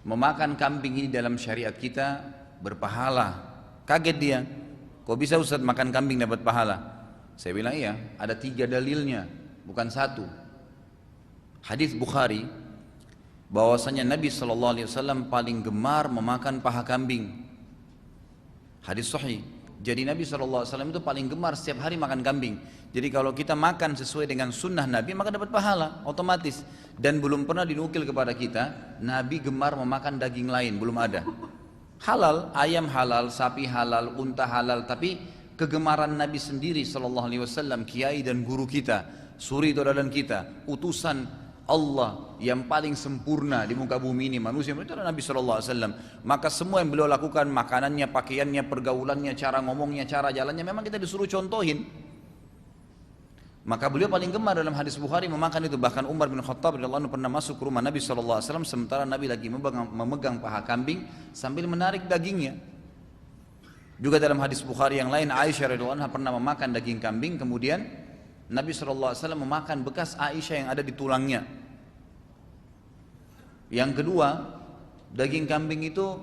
Memakan kambing ini dalam syariat kita berpahala. Kaget dia, kok bisa Ustaz makan kambing dapat pahala? Saya bilang iya, ada 3 dalilnya, bukan 1. Hadis Bukhari bahwasanya Nabi SAW paling gemar memakan paha kambing. Hadis sahih. Jadi Nabi SAW itu paling gemar setiap hari makan kambing. Jadi kalau kita makan sesuai dengan sunnah Nabi maka dapat pahala otomatis. Dan belum pernah dinukil kepada kita Nabi gemar memakan daging lain, belum ada. Halal, ayam halal, sapi halal, unta halal. Tapi kegemaran Nabi sendiri SAW, kiai dan guru kita, suri tauladan kita, utusan Allah yang paling sempurna di muka bumi ini manusia itu adalah Nabi SAW. Maka semua yang beliau lakukan, makanannya, pakaiannya, pergaulannya, cara ngomongnya, cara jalannya, memang kita disuruh contohin. Maka beliau paling gemar dalam hadis Bukhari memakan itu. Bahkan Umar bin Khattab radhiyallahu anhu pernah masuk ke rumah Nabi SAW sementara Nabi lagi memegang paha kambing sambil menarik dagingnya. Juga dalam hadis Bukhari yang lain, Aisyah radhiyallahu anha pernah memakan daging kambing, kemudian Nabi SAW memakan bekas Aisyah yang ada di tulangnya. Yang kedua, daging kambing itu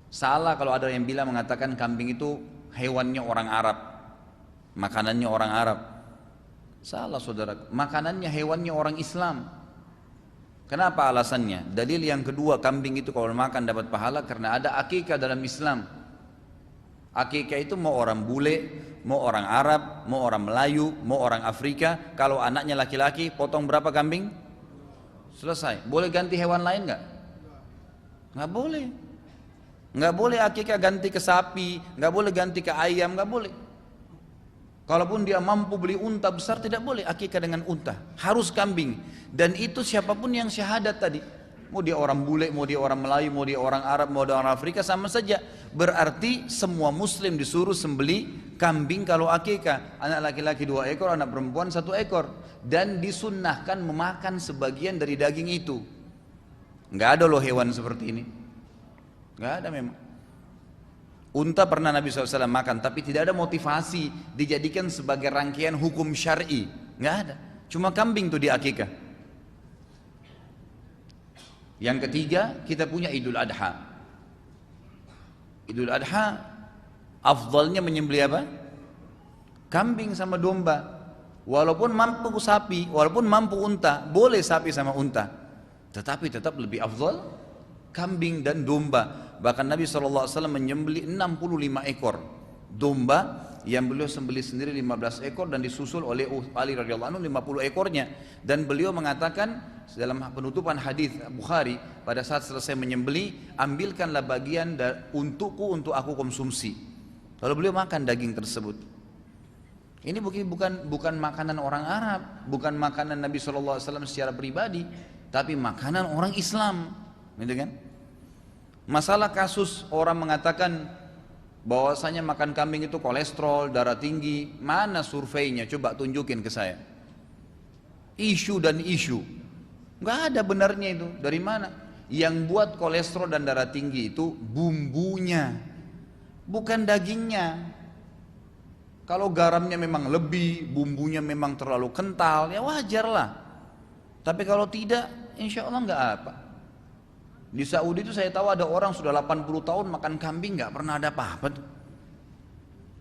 salah kalau ada yang bilang mengatakan kambing itu hewannya orang Arab, makanannya orang Arab. Salah saudara, makanannya hewannya orang Islam. Kenapa alasannya? Dalil yang kedua, kambing itu kalau makan dapat pahala karena ada akikah dalam Islam. Akikah itu mau orang bule, mau orang Arab, mau orang Melayu, mau orang Afrika. Kalau anaknya laki-laki, potong berapa kambing? Selesai. Boleh ganti hewan lain nggak? Nggak boleh. Nggak boleh akikah ganti ke sapi, nggak boleh ganti ke ayam, nggak boleh. Kalaupun dia mampu beli unta besar, tidak boleh akikah dengan unta. Harus kambing. Dan itu siapapun yang syahadat tadi. Mau dia orang bule, mau dia orang Melayu, mau dia orang Arab, mau dia orang Afrika, sama saja. Berarti semua muslim disuruh sembeli kambing kalau akikah. Anak laki-laki 2 ekor, anak perempuan 1 ekor. Dan disunnahkan memakan sebagian dari daging itu. Nggak ada loh hewan seperti ini. Nggak ada memang. Unta pernah Nabi SAW makan, tapi tidak ada motivasi dijadikan sebagai rangkaian hukum syar'i. Nggak ada. Cuma kambing tuh di akikah. Yang ketiga, kita punya Idul Adha. Idul Adha, afdalnya menyembelih apa? Kambing sama domba. Walaupun mampu sapi, walaupun mampu unta, boleh sapi sama unta. Tetapi tetap lebih afdal kambing dan domba. Bahkan Nabi SAW menyembelih 65 ekor domba yang beliau sembelih sendiri 15 ekor dan disusul oleh Ali radhiyallahu anhu 50 ekornya. Dan beliau mengatakan dalam penutupan hadis Bukhari, pada saat selesai menyembelih, ambilkanlah bagian untukku untuk aku konsumsi. Lalu beliau makan daging tersebut. Ini bukan makanan orang Arab, bukan makanan Nabi SAW secara pribadi, tapi makanan orang Islam, gitu kan? Masalah kasus orang mengatakan bahwasanya makan kambing itu kolesterol, darah tinggi, mana surveinya? Coba tunjukin ke saya. Isu dan isu, nggak ada benarnya itu. Dari mana? Yang buat kolesterol dan darah tinggi itu bumbunya, bukan dagingnya. Kalau garamnya memang lebih, bumbunya memang terlalu kental, ya wajar lah. Tapi kalau tidak, insya Allah nggak apa. Di Saudi itu saya tahu ada orang sudah 80 tahun makan kambing nggak pernah ada apa-apa tuh.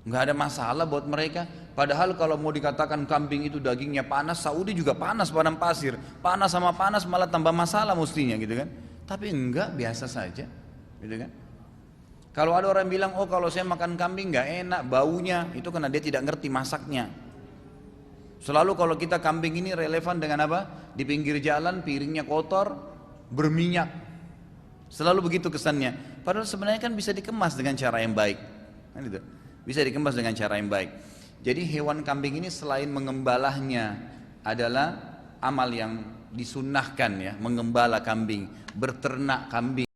Nggak ada masalah buat mereka. Padahal kalau mau dikatakan kambing itu dagingnya panas, Saudi juga panas padang pasir. Panas sama panas malah tambah masalah mestinya gitu kan. Tapi enggak, biasa saja gitu kan. Kalau ada orang bilang, oh kalau saya makan kambing nggak enak baunya, itu karena dia tidak ngerti masaknya. Selalu kalau kita kambing ini relevan dengan apa? Di pinggir jalan piringnya kotor, berminyak. Selalu begitu kesannya. Padahal sebenarnya kan bisa dikemas dengan cara yang baik. Kan itu. Bisa dikemas dengan cara yang baik. Jadi hewan kambing ini selain mengembalahnya adalah amal yang disunnahkan ya, mengembala kambing, berternak kambing.